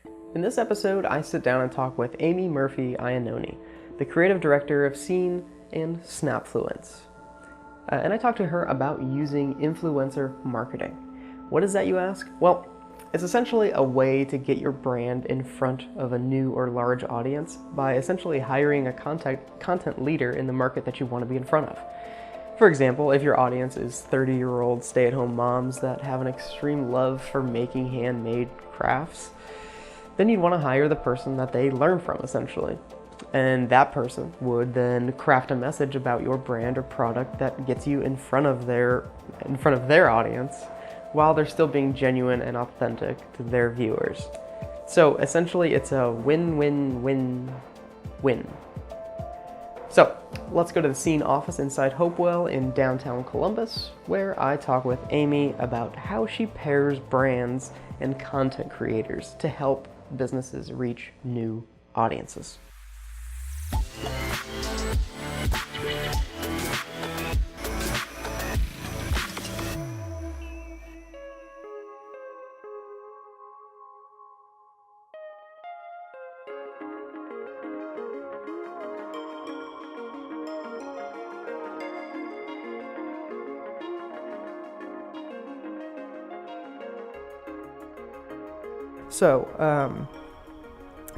In this episode, I sit down and talk with Ami Murphy Iannone, the creative director of Scene and Snapfluence. And I talk to her about using influencer marketing. What is that, you ask? Well, it's essentially a way to get your brand in front of a new or large audience by essentially hiring a content leader in the market that you want to be in front of. For example, if your audience is 30-year-old stay-at-home moms that have an extreme love for making handmade crafts, then you'd want to hire the person that they learn from, essentially. And that person would then craft a message about your brand or product that gets you in front of their audience while they're still being genuine and authentic to their viewers. So essentially, it's a win-win-win-win. So let's go to the Scene office inside Hopewell in downtown Columbus, where I talk with Ami about how she pairs brands and content creators to help businesses reach new audiences. So,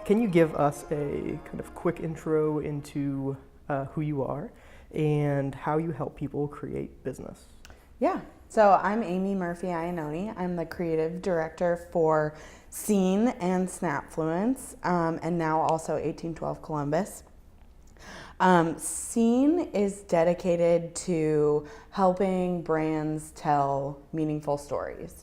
can you give us a kind of quick intro into who you are and how you help people create business? Yeah, so I'm Ami Murphy Iannone. I'm the creative director for Scene and Snapfluence, and now also 1812 Columbus. Scene is dedicated to helping brands tell meaningful stories.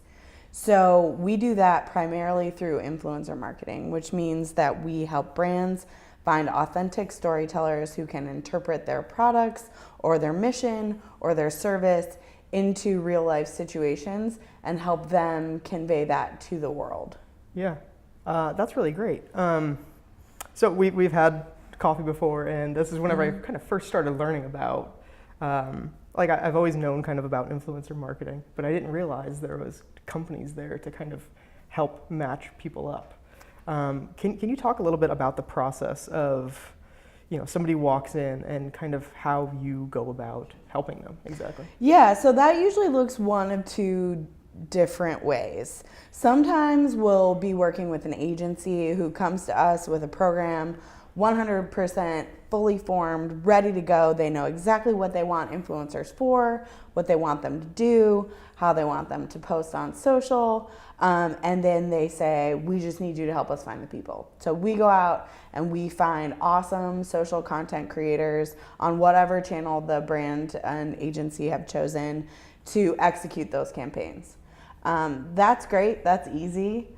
So we do that primarily through influencer marketing, which means that we help brands find authentic storytellers who can interpret their products or their mission or their service into real life situations and help them convey that to the world. Yeah, that's really great. So we've had coffee before, and this is whenever I kind of first started learning about, I've always known kind of about influencer marketing, but I didn't realize there was companies there to kind of help match people up. Can you talk a little bit about the process of, somebody walks in and kind of how you go about helping them exactly? Yeah, so that usually looks one of two different ways. Sometimes we'll be working with an agency who comes to us with a program 100% fully formed, ready to go. They know exactly what they want influencers for, what they want them to do, how they want them to post on social, and then they say, we just need you to help us find the people. So we go out and we find awesome social content creators on whatever channel the brand and agency have chosen to execute those campaigns. That's great, that's easy.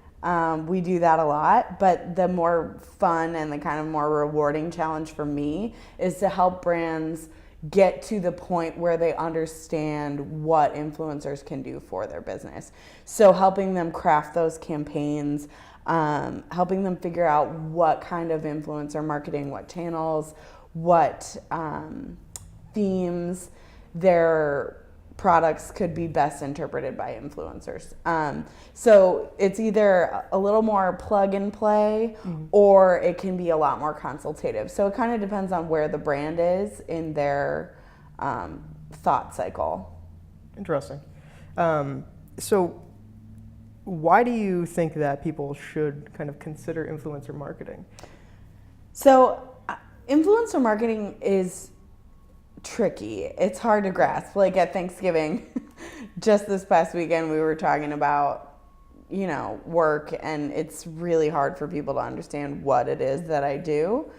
We do that a lot, but the more fun and the kind of more rewarding challenge for me is to help brands get to the point where they understand what influencers can do for their business. So helping them craft those campaigns, helping them figure out what kind of influencer marketing, what channels, what themes their products could be best interpreted by influencers. So it's either a little more plug and play, or it can be a lot more consultative. So it kind of depends on where the brand is in their thought cycle. Interesting. So why do you think that people should kind of consider influencer marketing? So influencer marketing is tricky. It's hard to grasp. Like at Thanksgiving, just this past weekend, we were talking about, work, and it's really hard for people to understand what it is that I do.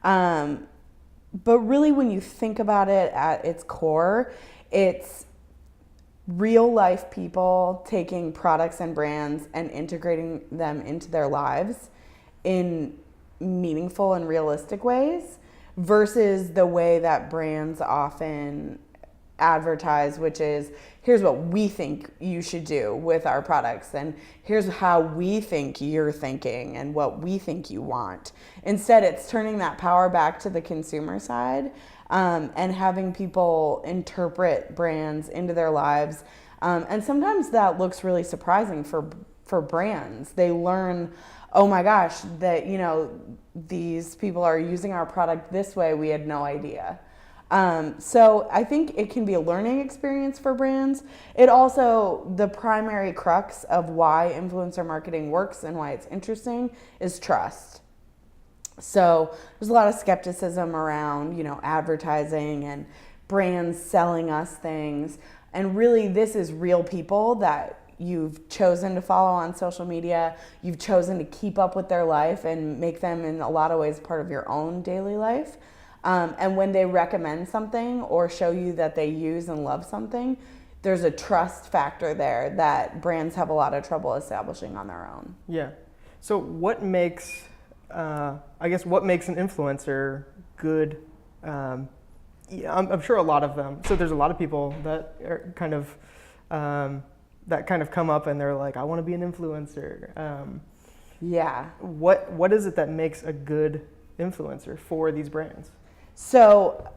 But really, when you think about it at its core, it's real life people taking products and brands and integrating them into their lives in meaningful and realistic ways, versus the way that brands often advertise, which is, here's what we think you should do with our products, and here's how we think you're thinking and what we think you want. Instead, it's turning that power back to the consumer side, and having people interpret brands into their lives. And sometimes that looks really surprising for for brands. They learn, oh my gosh, that, you know, these people are using our product this way. We had no idea. So I think it can be a learning experience for brands. It also, the primary crux of why influencer marketing works and why it's interesting is trust. So there's a lot of skepticism around, you know, advertising and brands selling us things. And really, this is real people that you've chosen to follow on social media. You've chosen to keep up with their life and make them in a lot of ways part of your own daily life. And when they recommend something or show you that they use and love something, there's a trust factor there that brands have a lot of trouble establishing on their own. Yeah. So what makes, what makes an influencer good? Yeah, I'm sure a lot of them. So there's a lot of people that are kind of come up and they're like, I want to be an influencer. Yeah. What is it that makes a good influencer for these brands? So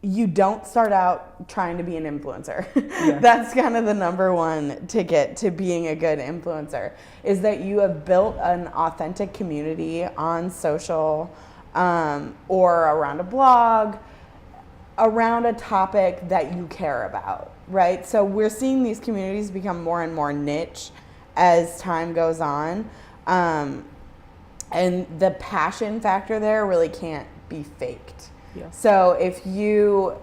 you don't start out trying to be an influencer. Yeah. That's kind of the number one ticket to being a good influencer, is that you have built an authentic community on social or around a blog, around a topic that you care about, right? So we're seeing these communities become more and more niche as time goes on. And the passion factor there really can't be faked. Yeah. So if you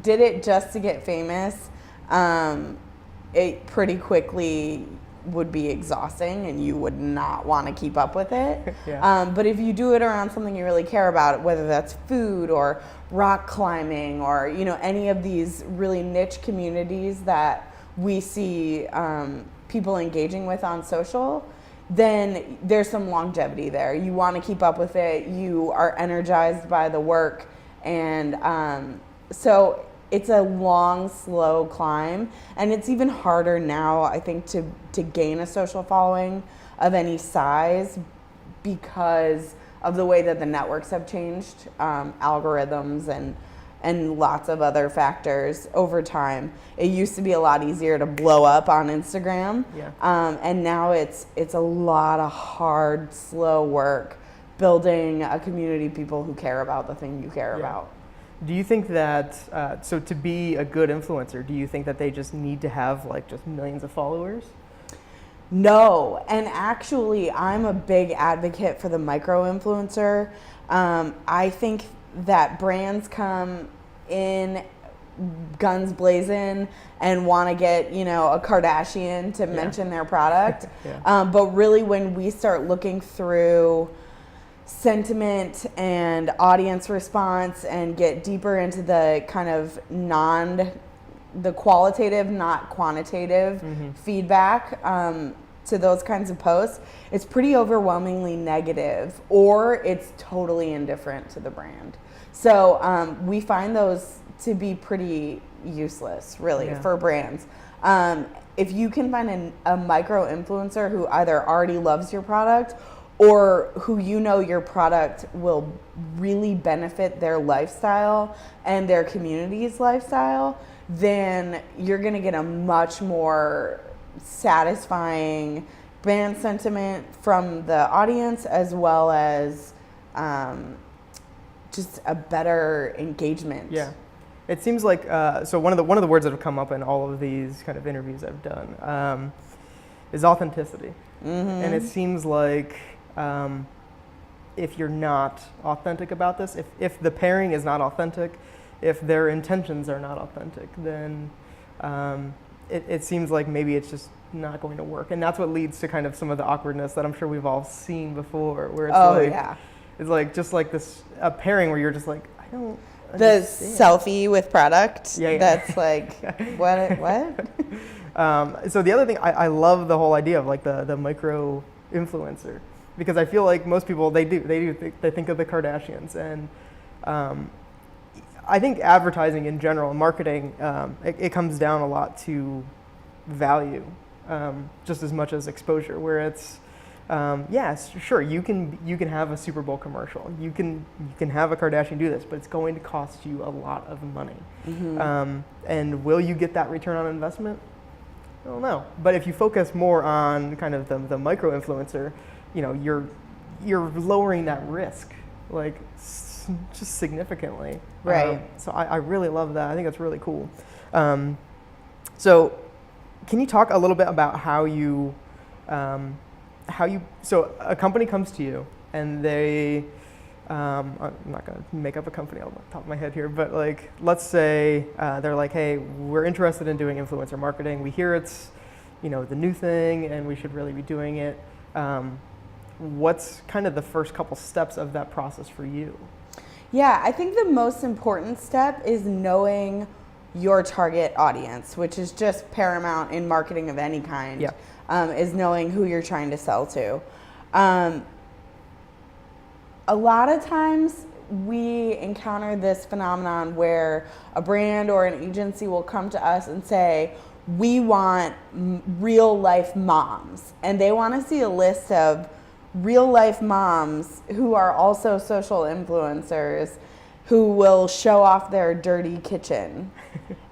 did it just to get famous, it pretty quickly would be exhausting and you would not want to keep up with it. Yeah. But if you do it around something you really care about, whether that's food or rock climbing or, you know, any of these really niche communities that we see people engaging with on social, then there's some longevity there. You want to keep up with it. You are energized by the work. And so it's a long, slow climb. And it's even harder now, I think, to gain a social following of any size because of the way that the networks have changed, algorithms and lots of other factors over time. It used to be a lot easier to blow up on Instagram. Yeah. And now it's a lot of hard, slow work building a community of people who care about the thing you care about. Do you think that, so to be a good influencer, do you think that they just need to have like just millions of followers? No, and actually I'm a big advocate for the micro-influencer. I think that brands come in guns blazing and want to get, you know, a Kardashian to mention their product. Yeah. But really when we start looking through sentiment and audience response and get deeper into the kind of the qualitative, not quantitative feedback to those kinds of posts, it's pretty overwhelmingly negative or it's totally indifferent to the brand. So we find those to be pretty useless, really, for brands. If you can find a micro influencer who either already loves your product or who you know your product will really benefit their lifestyle and their community's lifestyle, then you're going to get a much more satisfying brand sentiment from the audience, as well as just a better engagement. Yeah. It seems like, so one of the words that have come up in all of these kind of interviews I've done is authenticity. And it seems like if you're not authentic about this, if the pairing is not authentic, if their intentions are not authentic, then it seems like maybe it's just not going to work. And that's what leads to kind of some of the awkwardness that I'm sure we've all seen before, where it's it's like just like this a pairing where you're just like, I don't understand. The selfie with product. Yeah. That's like what? So the other thing, I love the whole idea of like the micro influencer, because I feel like most people they think of the Kardashians, and I think advertising in general, marketing, it comes down a lot to value, just as much as exposure. Where it's sure, you can have a Super Bowl commercial, you can have a Kardashian do this, but it's going to cost you a lot of money. And will you get that return on investment? I don't know. But if you focus more on kind of the micro influencer, you're lowering that risk, like just significantly. Right. So I really love that. I think that's really cool. So can you talk a little bit about how you, so a company comes to you and they, I'm not going to make up a company on the top of my head here, but like, let's say they're like, hey, we're interested in doing influencer marketing. We hear it's, the new thing and we should really be doing it. What's kind of the first couple steps of that process for you? Yeah, I think the most important step is knowing your target audience, which is just paramount in marketing of any kind. Yeah. Is knowing who you're trying to sell to. A lot of times we encounter this phenomenon where a brand or an agency will come to us and say, we want real life moms. And they want to see a list of real life moms who are also social influencers who will show off their dirty kitchen.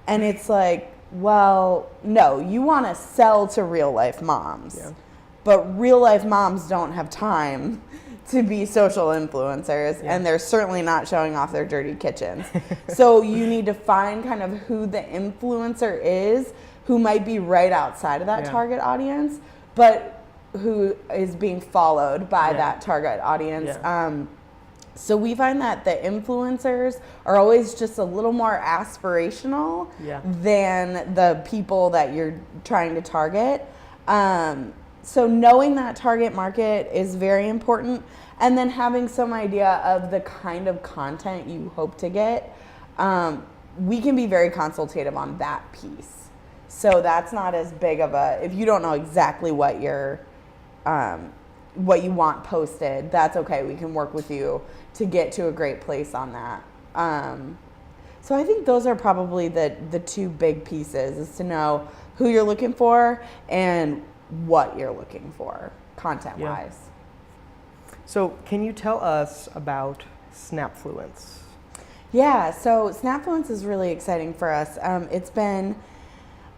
And it's like, well, no, you want to sell to real life moms. Yeah. But real life moms don't have time to be social influencers, Yeah. and they're certainly not showing off their dirty kitchens. So you need to find kind of who the influencer is, who might be right outside of that Yeah. target audience, but who is being followed by Yeah. that target audience. Yeah. So we find that the influencers are always just a little more aspirational Yeah. than the people that you're trying to target. So knowing that target market is very important, and then having some idea of the kind of content you hope to get. We can be very consultative on that piece. So that's not as big of a, if you don't know exactly what you're, what you want posted, that's okay. We can work with you to get to a great place on that. So I think those are probably the two big pieces, is to know who you're looking for and what you're looking for content-wise. Yeah. So can you tell us about Snapfluence? Yeah, so Snapfluence is really exciting for us. It's been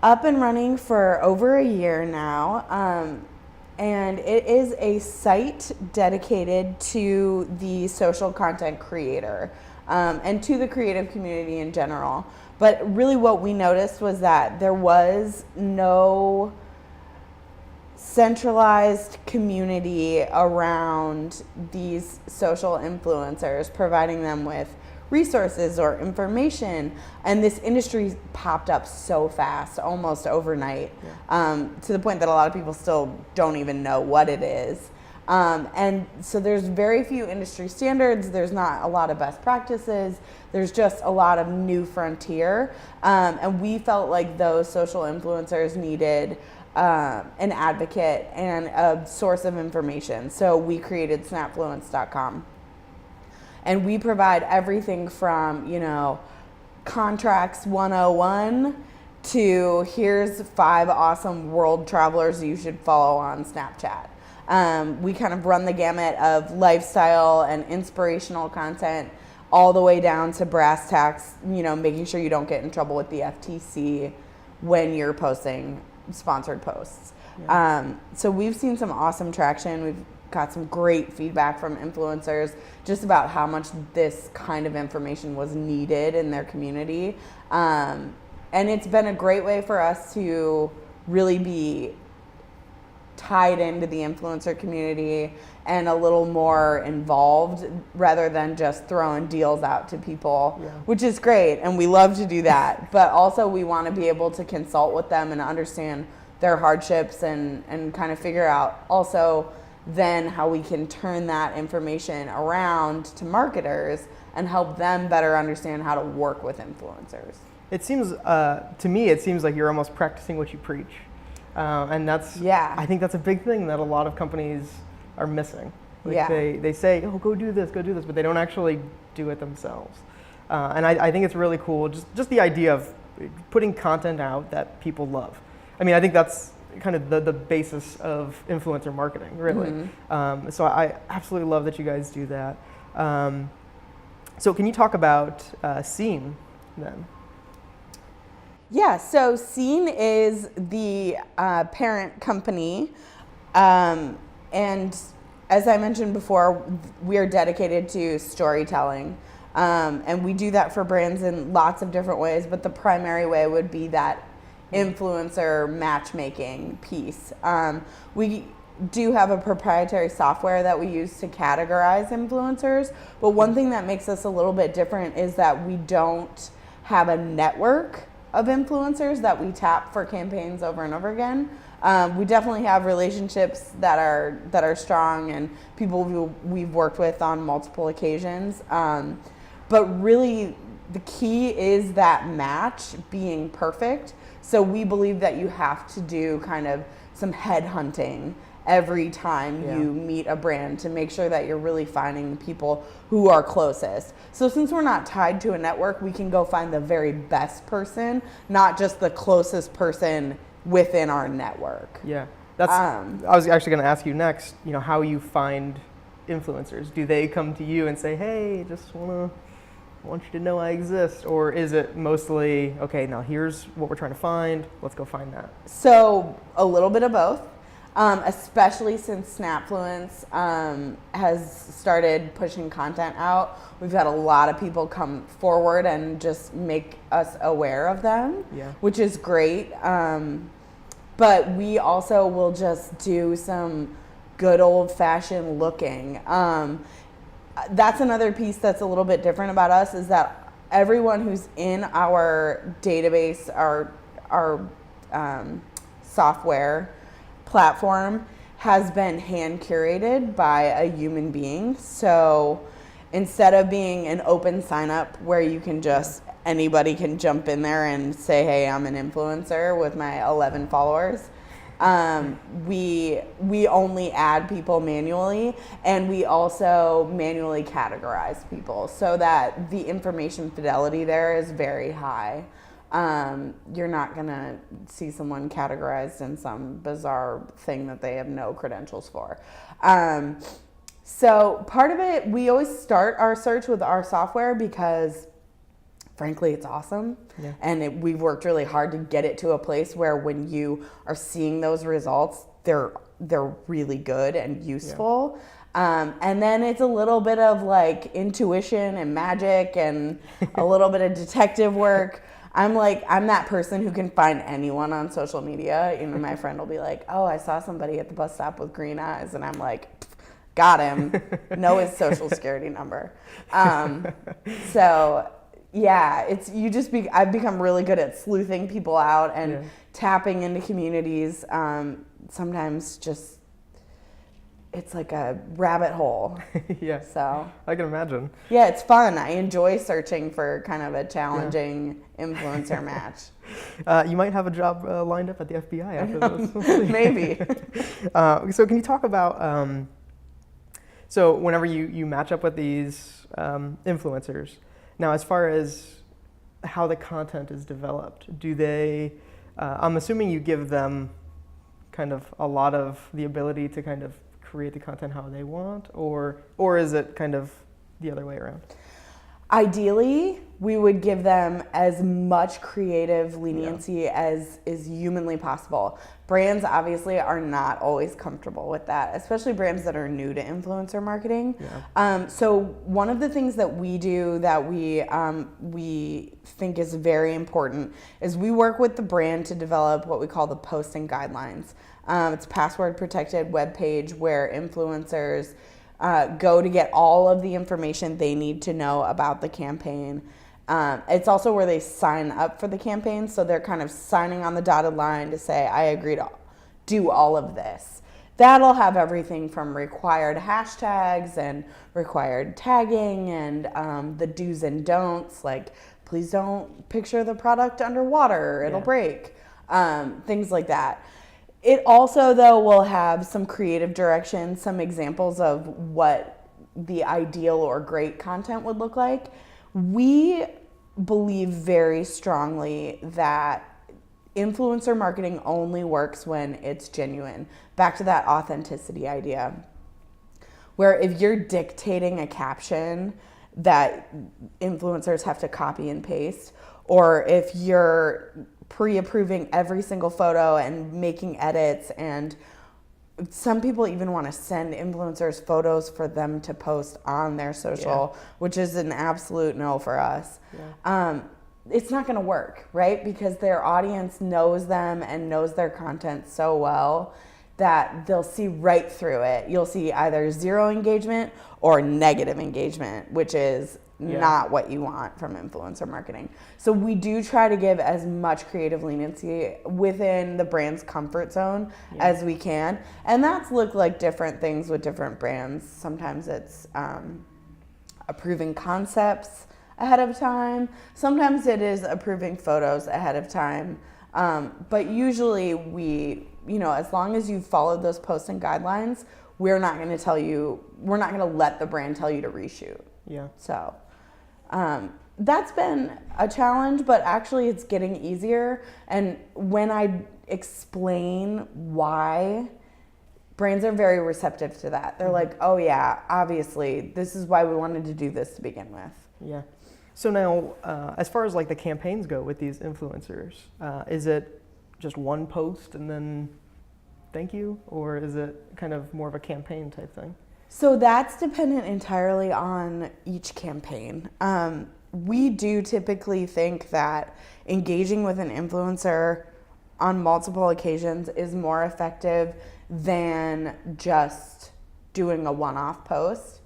up and running for over a year now. And it is a site dedicated to the social content creator and to the creative community in general. But really what we noticed was that there was no centralized community around these social influencers, providing them with resources or information, and this industry popped up so fast, almost overnight, to the point that a lot of people still don't even know what it is. And so there's very few industry standards, there's not a lot of best practices, there's just a lot of new frontier, and we felt like those social influencers needed an advocate and a source of information. So we created Snapfluence.com. And we provide everything from, contracts 101 to here's 5 awesome world travelers you should follow on Snapchat. We kind of run the gamut of lifestyle and inspirational content all the way down to brass tacks, making sure you don't get in trouble with the FTC when you're posting sponsored posts. Yeah. So we've seen some awesome traction. We've got some great feedback from influencers just about how much this kind of information was needed in their community. And it's been a great way for us to really be tied into the influencer community and a little more involved rather than just throwing deals out to people, which is great. And we love to do that. But also we want to be able to consult with them and understand their hardships and kind of figure out also then how we can turn that information around to marketers and help them better understand how to work with influencers. It seems, to me, it seems like you're almost practicing what you preach. And that's, I think that's a big thing that a lot of companies are missing. Like they say, oh, go do this, but they don't actually do it themselves. And I think it's really cool, just the idea of putting content out that people love. I mean, I think that's kind of the basis of influencer marketing, really. Mm-hmm. So I absolutely love that you guys do that. So can you talk about Scene then? Yeah, so Scene is the parent company. And as I mentioned before, we are dedicated to storytelling. And we do that for brands in lots of different ways, but the primary way would be that influencer matchmaking piece. We do have a proprietary software that we use to categorize influencers, but one thing that makes us a little bit different is that we don't have a network of influencers that we tap for campaigns over and over again. We definitely have relationships that are strong and people we've worked with on multiple occasions. But really, the key is that match being perfect. So we believe that you have to do kind of some headhunting every time you meet a brand to make sure that you're really finding the people who are closest. So since we're not tied to a network, we can go find the very best person, not just the closest person within our network. Yeah, that's. I was actually going to ask you next. How you find influencers. Do they come to you and say, "Hey, just want you to know I exist," or is it mostly, okay, now here's what we're trying to find. Let's go find that. So a little bit of both. Especially since Snapfluence has started pushing content out. We've had a lot of people come forward and just make us aware of them, which is great. But we also will just do some good old-fashioned looking. That's another piece that's a little bit different about us, is that everyone who's in our database, our software platform, has been hand curated by a human being. So instead of being an open sign up where you can just, anybody can jump in there and say, "Hey, I'm an influencer with my 11 followers," we only add people manually, and we also manually categorize people so that the information fidelity there is very high. You're not gonna see someone categorized in some bizarre thing that they have no credentials for. So part of it, we always start our search with our software because frankly, it's awesome. And we've worked really hard to get it to a place where when you are seeing those results, they're really good and useful. And then it's a little bit of like intuition and magic and a little bit of detective work. I'm that person who can find anyone on social media. My friend will be like, "Oh, I saw somebody at the bus stop with green eyes," and I'm like, "Got him." Know his social security number. So yeah, I've become really good at sleuthing people out and tapping into communities. Sometimes just it's like a rabbit hole. So I can imagine. Yeah, it's fun. I enjoy searching for kind of a challenging influencer match. You might have a job lined up at the FBI after this. Maybe. So can you talk about, so whenever you match up with these influencers, now as far as how the content is developed, do they, I'm assuming you give them kind of a lot of the ability to kind of create the content how they want, or is it kind of the other way around? Ideally, we would give them as much creative leniency as is humanly possible. Brands obviously are not always comfortable with that, especially brands that are new to influencer marketing. So one of the things that we do that we think is very important is we work with the brand to develop what we call the posting guidelines. It's a password protected web page where influencers go to get all of the information they need to know about the campaign. It's also where they sign up for the campaign, so they're kind of signing on the dotted line to say, "I agree to do all of this." That'll have everything from required hashtags and required tagging and the do's and don'ts, like please don't picture the product underwater, it'll break, things like that. It also, though, will have some creative direction, some examples of what the ideal or great content would look like. We believe very strongly that influencer marketing only works when it's genuine. Back to that authenticity idea, where if you're dictating a caption that influencers have to copy and paste, or if you're pre-approving every single photo and making edits, and some people even want to send influencers photos for them to post on their social, which is an absolute no for us. It's not going to work, right? Because their audience knows them and knows their content so well that they'll see right through it. You'll see either zero engagement or negative engagement, which is not what you want from influencer marketing. So we do try to give as much creative leniency within the brand's comfort zone as we can. And that's looked like different things with different brands. Sometimes it's approving concepts ahead of time. Sometimes it is approving photos ahead of time. But usually we, as long as you've followed those posting guidelines, we're not going to let the brand tell you to reshoot. So that's been a challenge, but actually it's getting easier. And when I explain why, brands are very receptive to that. They're like, oh yeah, obviously this is why we wanted to do this to begin with. So now, as far as like the campaigns go with these influencers, is it just one post and then thank you? Or is it kind of more of a campaign type thing? So that's dependent entirely on each campaign. We do typically think that engaging with an influencer on multiple occasions is more effective than just doing a one-off post.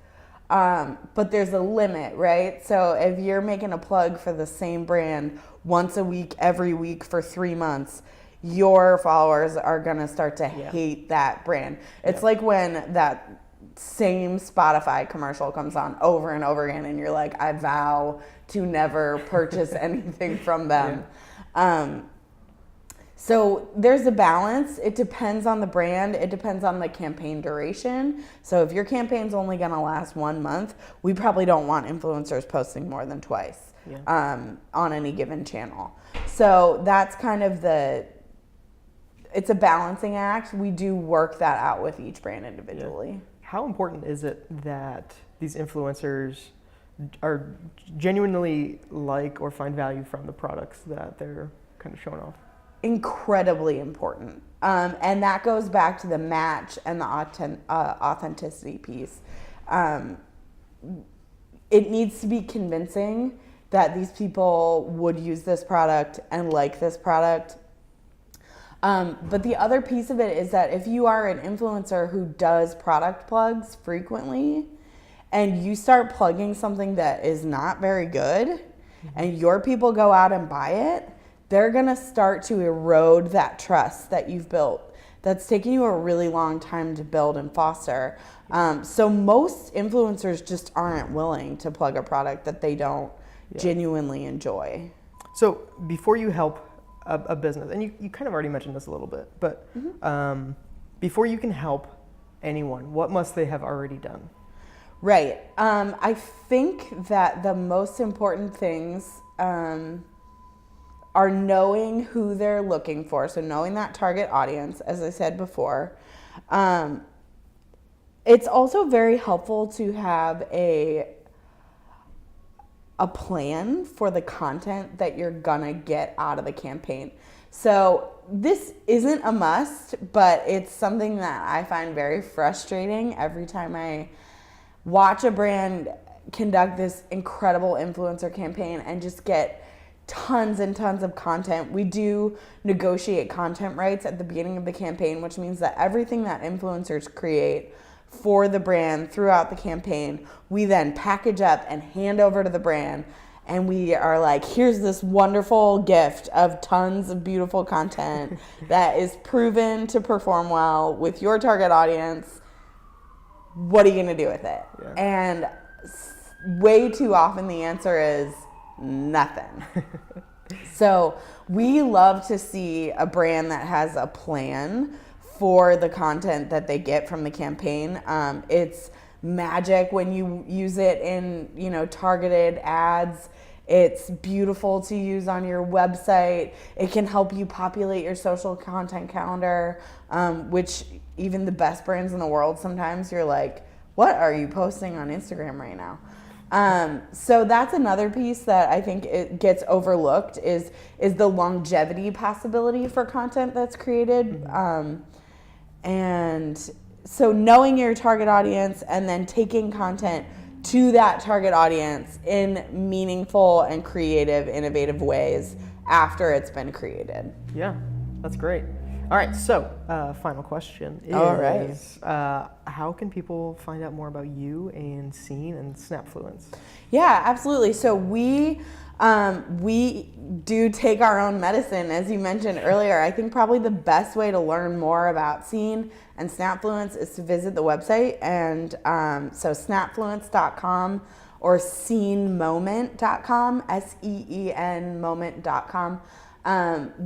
But there's a limit, right? So if you're making a plug for the same brand once a week, every week for 3 months, your followers are going to start to hate that brand. It's like when that same Spotify commercial comes on over and over again and you're like, I vow to never purchase anything from them. So there's a balance. It depends on the brand. It depends on the campaign duration. So if your campaign's only going to last 1 month, we probably don't want influencers posting more than twice on any given channel. So that's kind of it's a balancing act. We do work that out with each brand individually. How important is it that these influencers are genuinely like or find value from the products that they're kind of showing off? Incredibly important. And that goes back to the match and the authenticity piece. It needs to be convincing that these people would use this product and like this product. But the other piece of it is that if you are an influencer who does product plugs frequently and you start plugging something that is not very good and your people go out and buy it, they're going to start to erode that trust that you've built. That's taken you a really long time to build and foster. So most influencers just aren't willing to plug a product that they don't genuinely enjoy. So before you help a business, and you kind of already mentioned this a little bit, but before you can help anyone, what must they have already done? Right. I think that the most important things are knowing who they're looking for. So knowing that target audience, as I said before. It's also very helpful to have a plan for the content that you're gonna get out of the campaign. So this isn't a must, but it's something that I find very frustrating every time I watch a brand conduct this incredible influencer campaign and just get tons and tons of content. We do negotiate content rights at the beginning of the campaign, which means that everything that influencers create for the brand throughout the campaign, we then package up and hand over to the brand. And we are like, here's this wonderful gift of tons of beautiful content that is proven to perform well with your target audience. What are you going to do with it? And way too often the answer is nothing. So we love to see a brand that has a plan for the content that they get from the campaign. It's magic when you use it in, targeted ads. It's beautiful to use on your website. It can help you populate your social content calendar, which even the best brands in the world, sometimes you're like, what are you posting on Instagram right now? So that's another piece that I think it gets overlooked is the longevity possibility for content that's created. And so knowing your target audience and then taking content to that target audience in meaningful and creative, innovative ways after it's been created. Yeah, that's great. All right, so final question is, All right. How can people find out more about you and Scene and Snapfluence? Yeah, absolutely. So we do take our own medicine, as you mentioned earlier. I think probably the best way to learn more about Scene and Snapfluence is to visit the website, and so snapfluence.com or scenemoment.com, SEEN moment.com.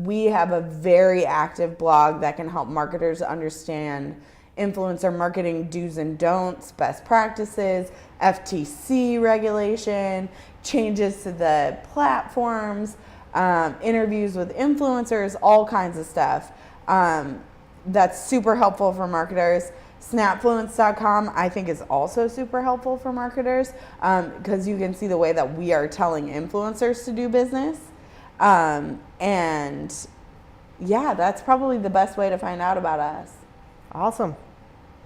We have a very active blog that can help marketers understand influencer marketing do's and don'ts, best practices, FTC regulation, changes to the platforms, interviews with influencers, all kinds of stuff. That's super helpful for marketers. Snapfluence.com I think is also super helpful for marketers because you can see the way that we are telling influencers to do business. And yeah, that's probably the best way to find out about us. Awesome.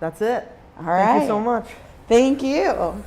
That's it. All right. Thank you so much. Thank you.